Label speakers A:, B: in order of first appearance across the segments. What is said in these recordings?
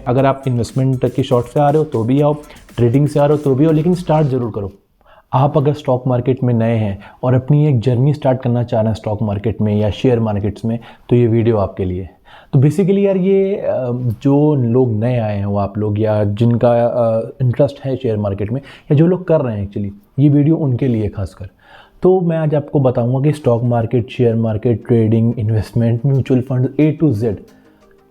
A: अगर आप इन्वेस्टमेंट की शॉर्ट से आ रहे हो तो भी आओ, ट्रेडिंग से आ रहे हो तो भी आओ, लेकिन स्टार्ट ज़रूर करो। आप अगर स्टॉक मार्केट में नए हैं और अपनी एक जर्नी स्टार्ट करना चाह रहे हैं स्टॉक मार्केट में या शेयर मार्केट्स में, तो ये वीडियो आपके लिए है। तो बेसिकली यार ये जो लोग नए आए हैं वो आप लोग, या जिनका इंटरेस्ट है शेयर मार्केट में, या जो लोग कर रहे हैं एक्चुअली, ये वीडियो उनके लिए खासकर। तो मैं आज आपको बताऊंगा कि stock market, share market, trading, investment, mutual fund, A to Z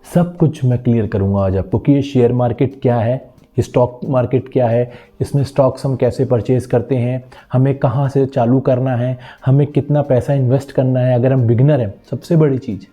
A: सब कुछ मैं क्लियर करूंगा आज आपको कि ये शेयर मार्केट क्या है, ये स्टॉक मार्केट क्या है, इसमें स्टॉक्स हम कैसे परचेज करते हैं, हमें कहाँ से चालू करना है, हमें कितना पैसा इन्वेस्ट करना है अगर हम बिगिनर हैं। सबसे बड़ी चीज़,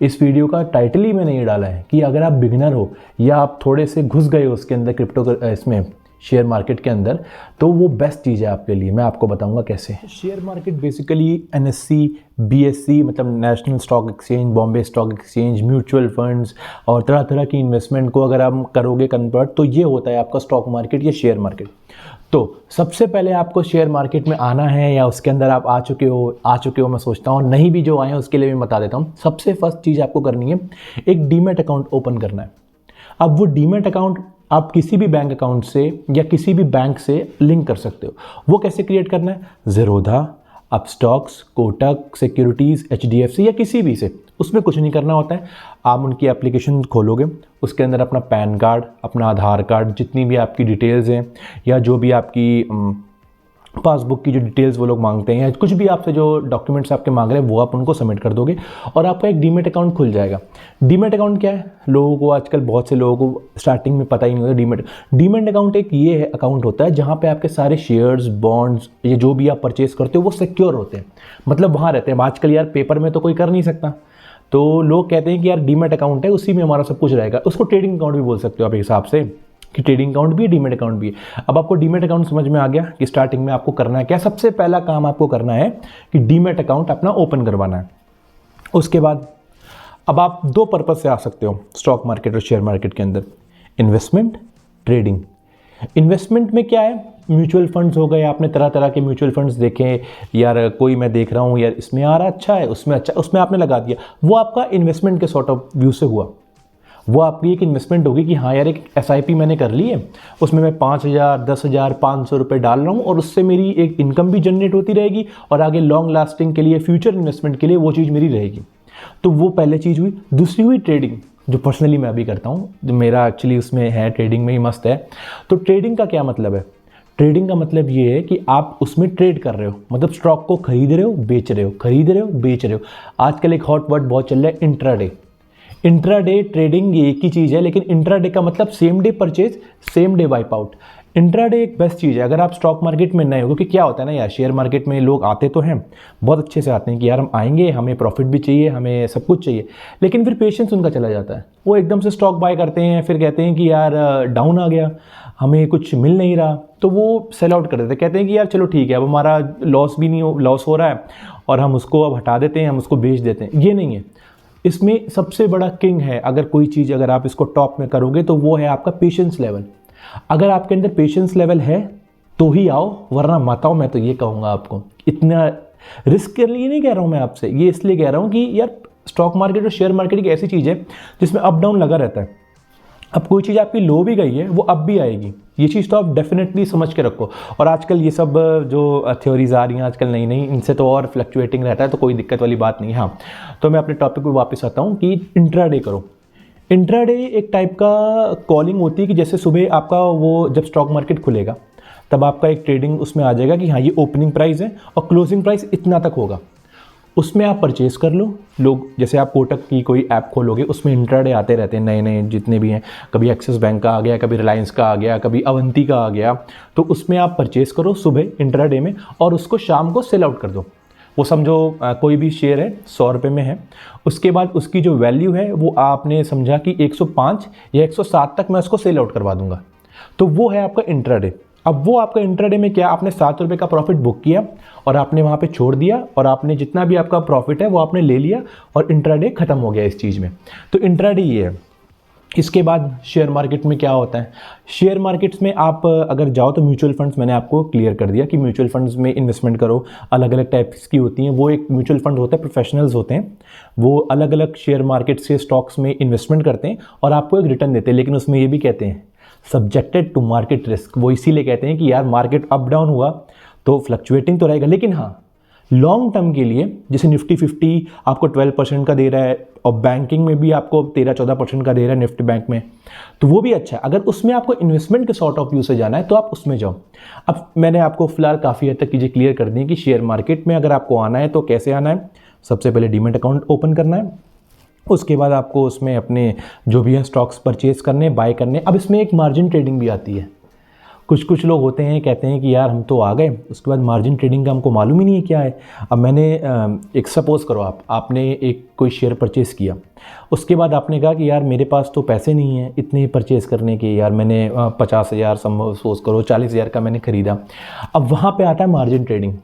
A: इस वीडियो का टाइटल ही मैंने ये डाला है कि अगर आप बिगिनर हो या आप थोड़े से घुस गए हो उसके अंदर, इसमें शेयर मार्केट के अंदर, तो वो बेस्ट चीज़ है आपके लिए। मैं आपको बताऊंगा कैसे। Share market basically NSE, BSE मतलब national stock exchange, Bombay stock exchange, mutual funds और तरह तरह की इन्वेस्टमेंट को अगर आप करोगे कन्वर्ट, तो ये होता है आपका स्टॉक मार्केट या शेयर मार्केट। तो सबसे पहले आपको शेयर मार्केट में आना है या उसके अंदर आप आ चुके हो मैं सोचता हूँ, नहीं भी जो आए हैं उसके लिए मैं बता देता हूँ। सबसे फर्स्ट चीज़ आपको करनी है, एक डीमैट अकाउंट ओपन करना है। अब वो डीमैट अकाउंट आप किसी भी बैंक अकाउंट से या किसी भी बैंक से लिंक कर सकते हो। वो कैसे क्रिएट करना है? Zerodha, Upstox, Kotak securities, HDFC या किसी भी से, उसमें कुछ नहीं करना होता है। आप उनकी एप्लीकेशन खोलोगे, उसके अंदर अपना पैन कार्ड, अपना आधार कार्ड, जितनी भी आपकी डिटेल्स हैं या जो भी आपकी पासबुक की जो डिटेल्स वो लोग मांगते हैं या कुछ भी आपसे जो डॉक्यूमेंट्स आपके मांग रहे हैं वो आप उनको सबमिट कर दोगे और आपका एक डीमैट अकाउंट खुल जाएगा। डीमैट अकाउंट क्या है? लोगों को आजकल, बहुत से लोगों को स्टार्टिंग में पता ही नहीं होता। डीमैट अकाउंट एक ये है अकाउंट होता है जहाँ पे आपके सारे शेयर्स, बॉन्ड्स, ये जो भी आप परचेज करते हो वो सिक्योर होते हैं, मतलब वहाँ रहते हैं। आजकल यार पेपर में तो कोई कर नहीं सकता, तो लोग कहते हैं कि यार डीमैट अकाउंट है, उसी में हमारा सब कुछ रहेगा। उसको ट्रेडिंग अकाउंट भी बोल सकते हो आप एक हिसाब से, कि ट्रेडिंग अकाउंट भी है, डीमैट अकाउंट भी है। अब आपको डीमैट अकाउंट समझ में आ गया कि स्टार्टिंग में आपको करना है क्या। सबसे पहला काम आपको करना है कि डीमैट अकाउंट अपना ओपन करवाना है। उसके बाद अब आप दो पर्पज से आ सकते हो स्टॉक मार्केट और शेयर मार्केट के अंदर, इन्वेस्टमेंट, ट्रेडिंग। इन्वेस्टमेंट में क्या है? म्यूचुअल फंड्स हो गए, आपने तरह तरह के म्यूचुअल फंड्स देखे, यार कोई मैं देख रहा हूँ यार इसमें आ रहा अच्छा है, उसमें अच्छा, उसमें आपने लगा दिया, वो आपका इन्वेस्टमेंट के सॉर्ट ऑफ व्यू से हुआ। वो आपकी एक इन्वेस्टमेंट होगी कि हाँ यार एक SIP मैंने कर ली है, उसमें मैं 5,000, 10,000, 500 रुपये डाल रहा हूँ और उससे मेरी एक इनकम भी जनरेट होती रहेगी और आगे लॉन्ग लास्टिंग के लिए, फ्यूचर इन्वेस्टमेंट के लिए वो चीज़ मेरी रहेगी। तो वो पहले चीज़ हुई। दूसरी हुई ट्रेडिंग, जो पर्सनली मैं अभी करता हूँ, जो मेरा एक्चुअली उसमें है, ट्रेडिंग में ही मस्त है। तो ट्रेडिंग का क्या मतलब है? ट्रेडिंग का मतलब ये है कि आप उसमें ट्रेड कर रहे हो, मतलब स्टॉक को खरीद रहे हो, बेच रहे हो, खरीद रहे हो, बेच रहे हो। आजकल एक हॉट वर्ड बहुत चल रहा है, इंट्राडे। इंट्राडे ट्रेडिंग ये एक ही चीज़ है, लेकिन इंट्राडे का मतलब same day purchase, same day wipe out. Intraday एक बेस्ट चीज़ है अगर आप स्टॉक मार्केट में नए हो, क्योंकि क्या होता है ना यार, शेयर मार्केट में लोग आते तो हैं, बहुत अच्छे से आते हैं कि यार हम आएंगे, हमें प्रॉफिट भी चाहिए, हमें सब कुछ चाहिए, लेकिन फिर पेशेंस उनका चला जाता है। वो एकदम से स्टॉक बाय करते हैं, फिर कहते हैं कि यार डाउन आ गया, हमें कुछ मिल नहीं रहा, तो वो सेल आउट कर देते हैं। कहते हैं कि यार चलो ठीक है, अब हमारा लॉस भी नहीं हो, लॉस हो रहा है और हम उसको अब हटा देते हैं, हम उसको बेच देते हैं। ये नहीं है। इसमें सबसे बड़ा किंग है, अगर कोई चीज़ अगर आप इसको टॉप में करोगे तो वो है आपका पेशेंस लेवल। अगर आपके अंदर पेशेंस लेवल है तो ही आओ, वरना मत आओ। मैं तो ये कहूँगा आपको, इतना रिस्क के लिए नहीं कह रहा हूँ मैं आपसे, ये इसलिए कह रहा हूँ कि यार स्टॉक मार्केट और शेयर मार्केट एक ऐसी चीज़ है जिसमें अप डाउन लगा रहता है। अब कोई चीज़ आपकी लो भी गई है, वो अब भी आएगी। ये चीज़ तो आप डेफिनेटली समझ के रखो। और आजकल ये सब जो थ्योरीज आ रही हैं आजकल नई नई, इनसे तो और फ्लक्चुएटिंग रहता है, तो कोई दिक्कत वाली बात नहीं है। हाँ, तो मैं अपने टॉपिक पे वापस आता हूँ कि इंट्राडे करो। इंट्राडे एक टाइप का कॉलिंग होती है कि जैसे सुबह आपका वो जब स्टॉक मार्केट खुलेगा तब आपका एक ट्रेडिंग उसमें आ जाएगा कि हाँ ये ओपनिंग प्राइस है और क्लोजिंग प्राइस इतना तक होगा, उसमें आप परचेज़ कर लो। लोग जैसे आप कोटक की कोई ऐप खोलोगे, उसमें इंट्राडे आते रहते हैं नए नए जितने भी हैं, कभी एक्सिस बैंक का आ गया, कभी रिलायंस का आ गया, कभी अवंती का आ गया, तो उसमें आप परचेज़ करो सुबह इंट्राडे में और उसको शाम को सेल आउट कर दो। वो समझो कोई भी शेयर है 100 रुपये में है, उसके बाद उसकी जो वैल्यू है वो आपने समझा कि 105 या 107 तक मैं उसको सेल आउट करवा दूंगा, तो वो है आपका इंट्राडे। अब वो आपका इंट्राडे में क्या, आपने 7 रुपये का प्रॉफिट बुक किया और आपने वहाँ पे छोड़ दिया और आपने जितना भी आपका प्रॉफिट है वो आपने ले लिया और इंट्राडे खत्म हो गया इस चीज़ में। तो इंट्राडे ये है। इसके बाद शेयर मार्केट में क्या होता है, शेयर मार्केट्स में आप अगर जाओ तो म्यूचुअल फंड्स, मैंने आपको क्लियर कर दिया कि म्यूचुअल फंड्स में इन्वेस्टमेंट करो, अलग अलग टाइप्स की होती हैं। वो एक म्यूचुअल फंड होता है, प्रोफेशनल्स होते हैं, वो अलग अलग शेयर मार्केट से स्टॉक्स में इन्वेस्टमेंट करते हैं और आपको एक रिटर्न देते हैं, लेकिन उसमें ये भी कहते हैं सब्जेक्टेड टू मार्केट रिस्क। वो इसीलिए कहते हैं कि यार मार्केट अप डाउन हुआ तो फ्लक्चुएटिंग तो रहेगा, लेकिन हाँ लॉन्ग टर्म के लिए जैसे निफ्टी 50 आपको 12% का दे रहा है और बैंकिंग में भी आपको 13-14% का दे रहा है निफ्टी बैंक में, तो वो भी अच्छा है। अगर उसमें आपको इन्वेस्टमेंट के सॉर्ट ऑफ व्यू से जाना है तो आप उसमें जाओ। अब मैंने आपको फिलहाल काफ़ी हद तक चीज़ें क्लियर कर दी कि शेयर मार्केट में अगर आपको आना है तो कैसे आना है। सबसे पहले डीमैट अकाउंट ओपन करना है, उसके बाद आपको उसमें अपने जो भी है स्टॉक्स परचेज करने, बाय करने। अब इसमें एक मार्जिन ट्रेडिंग भी आती है। कुछ लोग होते हैं कहते हैं कि यार हम तो आ गए, उसके बाद मार्जिन ट्रेडिंग का हमको मालूम ही नहीं है क्या है। अब मैंने एक सपोज़ करो आपने एक कोई शेयर परचेज़ किया, उसके बाद आपने कहा कि यार मेरे पास तो पैसे नहीं हैं इतने परचेज़ करने के, यार मैंने 50,000 सपोज करो 40,000 का मैंने ख़रीदा। अब वहाँ पे आता है मार्जिन ट्रेडिंग।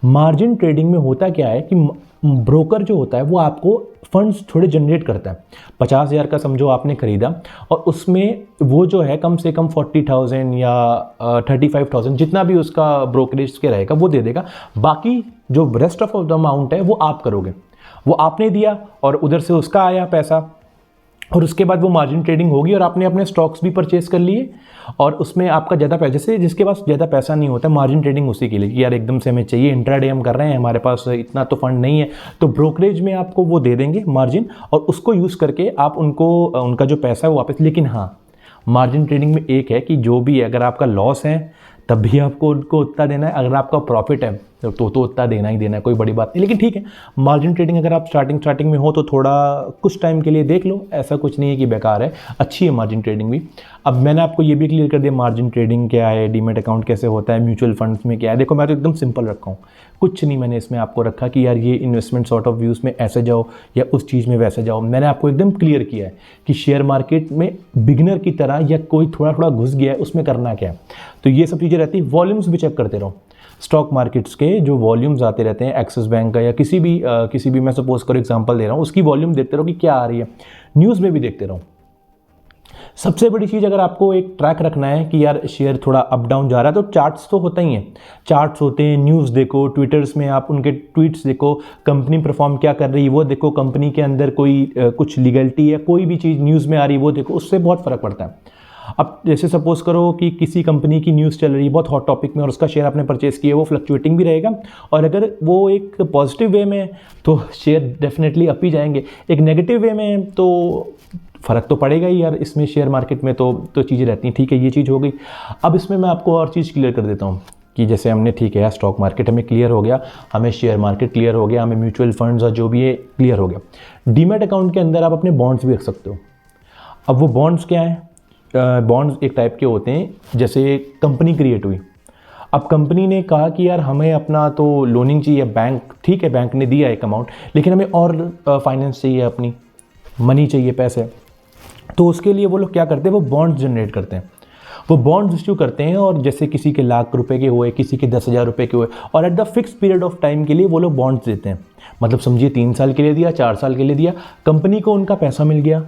A: मार्जिन ट्रेडिंग में होता क्या है कि ब्रोकर जो होता है वो आपको फंड्स थोड़े जनरेट करता है। 50,000 का समझो आपने ख़रीदा और उसमें वो जो है कम से कम 40,000 या 35,000 जितना भी उसका ब्रोकरेज के रहेगा वो दे देगा। बाकी जो रेस्ट ऑफ द अमाउंट है वो आप करोगे, वो आपने दिया और उधर से उसका आया पैसा, और उसके बाद वो मार्जिन ट्रेडिंग होगी और आपने अपने स्टॉक्स भी परचेज कर लिए और उसमें आपका ज़्यादा पैसा, जैसे जिसके पास ज़्यादा पैसा नहीं होता मार्जिन ट्रेडिंग उसी के लिए कि यार एकदम से हमें चाहिए, इंट्राडे हम कर रहे हैं, हमारे पास इतना तो फंड नहीं है, तो ब्रोकरेज में आपको वो दे देंगे मार्जिन और उसको यूज़ करके आप उनको उनका जो पैसा है वो वापस। लेकिन हाँ मार्जिन ट्रेडिंग में एक है कि जो भी अगर आपका लॉस है तब भी आपको उनको उतना देना है, अगर आपका प्रॉफिट है तो उतना देना ही देना है, कोई बड़ी बात नहीं। लेकिन ठीक है, मार्जिन ट्रेडिंग अगर आप स्टार्टिंग में हो तो थोड़ा कुछ टाइम के लिए देख लो, ऐसा कुछ नहीं है कि बेकार है, अच्छी है मार्जिन ट्रेडिंग भी। अब मैंने आपको ये भी क्लियर कर दिया मार्जिन ट्रेडिंग क्या है, डीमैट अकाउंट कैसे होता है, म्यूचुअल फंड्स में क्या है। देखो मैं तो एकदम सिंपल रखा हूँ, कुछ नहीं मैंने इसमें आपको रखा कि यार ये इन्वेस्टमेंट सॉर्ट ऑफ व्यूज़ में ऐसे जाओ या उस चीज़ में वैसे जाओ। मैंने आपको एकदम क्लियर किया है कि शेयर मार्केट में बिगिनर की तरह या कोई थोड़ा घुस गया है उसमें करना क्या है। तो ये सब चीज़ें रहती है। वॉल्यूम्स भी चेक करते रहो, स्टॉक मार्केट्स के जो वॉल्यूम्स आते रहते हैं एक्सिस बैंक का या किसी भी मैं सपोज करो एग्जांपल दे रहा हूँ, उसकी वॉल्यूम देखते रहो कि क्या आ रही है, न्यूज़ में भी देखते रहो। सबसे बड़ी चीज़ अगर आपको एक ट्रैक रखना है कि यार शेयर थोड़ा अप डाउन जा रहा है तो चार्ट्स तो होता ही है, चार्ट्स होते हैं, न्यूज़ देखो, ट्विटर्स में आप उनके ट्वीट्स देखो, कंपनी परफॉर्म क्या कर रही है वो देखो, कंपनी के अंदर कोई कुछ लीगलिटी है, कोई भी चीज़ न्यूज़ में आ रही है वो देखो, उससे बहुत फ़र्क पड़ता है। अब जैसे सपोज करो कि किसी कंपनी की न्यूज़ चल रही है बहुत हॉट टॉपिक में और उसका शेयर आपने परचेस किया, वो फ्लक्चुएटिंग भी रहेगा और अगर वो एक पॉजिटिव वे में है तो शेयर डेफिनेटली अप ही जाएंगे, एक नेगेटिव वे में है तो फ़र्क तो पड़ेगा ही यार इसमें शेयर मार्केट में। तो चीज़ें रहती हैं। ठीक है, ये चीज़ हो गई। अब इसमें मैं आपको और चीज़ क्लियर कर देता हूँ कि जैसे हमने ठीक है यार स्टॉक मार्केट हमें क्लियर हो गया, हमें शेयर मार्केट क्लियर हो गया, हमें म्यूचुअल फंड्स और जो भी है क्लियर हो गया। डीमैट अकाउंट के अंदर आप अपने बॉन्ड्स भी रख सकते हो। अब वो बॉन्ड्स क्या हैं? बॉन्ड्स एक टाइप के होते हैं, जैसे कंपनी क्रिएट हुई, अब कंपनी ने कहा कि यार हमें अपना तो लोनिंग चाहिए, बैंक ठीक है बैंक ने दिया एक अमाउंट, लेकिन हमें और फाइनेंस चाहिए, अपनी मनी चाहिए, पैसे। तो उसके लिए वो लोग क्या करते हैं, वो बॉन्ड्स जनरेट करते हैं, वो बॉन्ड्स इश्यू करते हैं और जैसे किसी के लाख रुपए के हुए, किसी के 10,000 रुपये के हुए और at the fix period of time के लिए वो लोग बॉन्ड्स देते हैं। मतलब समझिए 3 साल के लिए दिया, 4 साल के लिए दिया, कंपनी को उनका पैसा मिल गया,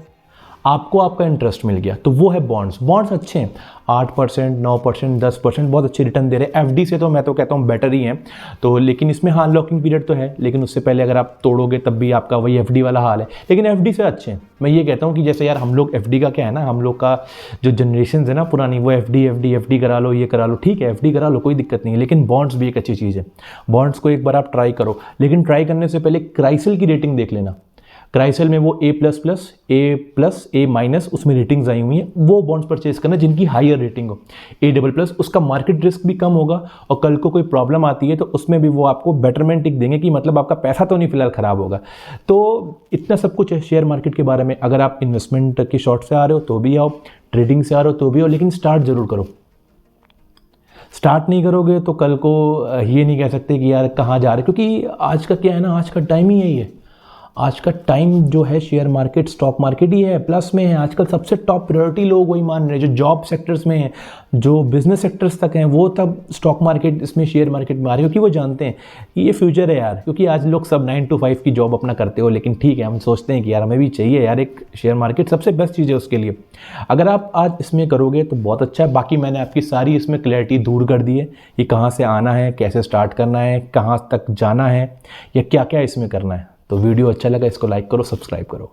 A: आपको आपका इंटरेस्ट मिल गया, तो वो है बॉन्ड्स। बॉन्ड्स अच्छे हैं, 8%, 9%, 10% बहुत अच्छे रिटर्न दे रहे हैं। एफडी से तो मैं तो कहता हूँ बेटर ही है। तो लेकिन इसमें हाँ लॉकिंग पीरियड तो है, लेकिन उससे पहले अगर आप तोड़ोगे तब भी आपका वही एफडी वाला हाल है, लेकिन एफडी से अच्छे हैं। मैं ये कहता हूँ कि जैसे यार हम लोग एफडी का क्या है ना, हम लोग का जो जनरेशन है ना पुरानी, वो एफडी करा लो, ये करा लो, ठीक है एफडी करा लो, कोई दिक्कत नहीं है, लेकिन बॉन्ड्स भी एक अच्छी चीज़ है। बॉन्ड्स को एक बार आप ट्राई करो, लेकिन ट्राई करने से पहले क्राइसिल की रेटिंग देख लेना। क्राइसिल में वो A++, A- उसमें रेटिंग्स आई हुई हैं, वो बॉन्ड्स परचेज करना जिनकी हायर रेटिंग हो। A++, उसका मार्केट रिस्क भी कम होगा और कल को कोई प्रॉब्लम आती है तो उसमें भी वो आपको बेटरमेंट टिक देंगे कि मतलब आपका पैसा तो नहीं फिलहाल ख़राब होगा। तो इतना सब कुछ है शेयर मार्केट के बारे में। अगर आप इन्वेस्टमेंट की शॉर्ट से आ रहे हो तो भी आओ, ट्रेडिंग से आ रहे हो तो भी आओ, लेकिन स्टार्ट ज़रूर करो। स्टार्ट नहीं करोगे तो कल को ये नहीं कह सकते कि यार कहाँ जा रहे, क्योंकि आज का क्या है ना, आज का टाइम ही यही है। आज का टाइम जो है शेयर मार्केट स्टॉक मार्केट ही है, प्लस में है। आजकल सबसे टॉप प्रायोरिटी लोग वही मान रहे हैं, जो जॉब सेक्टर्स में हैं, जो बिजनेस सेक्टर्स तक हैं, वो तब स्टॉक मार्केट इसमें शेयर मार्केट में आ रहे हैं, क्योंकि वो जानते हैं कि ये फ्यूचर है यार। क्योंकि आज लोग सब 9 to 5 की जॉब अपना करते हो, लेकिन ठीक है हम सोचते हैं कि यार हमें भी चाहिए यार एक शेयर मार्केट, सबसे बेस्ट चीज़ है उसके लिए। अगर आप आज इसमें करोगे तो बहुत अच्छा है। बाकी मैंने आपकी सारी इसमें क्लैरिटी दूर कर दी है कि कहाँ से आना है, कैसे स्टार्ट करना है, कहाँ तक जाना है, या क्या क्या इसमें करना है। तो वीडियो अच्छा लगा इसको लाइक करो, सब्सक्राइब करो।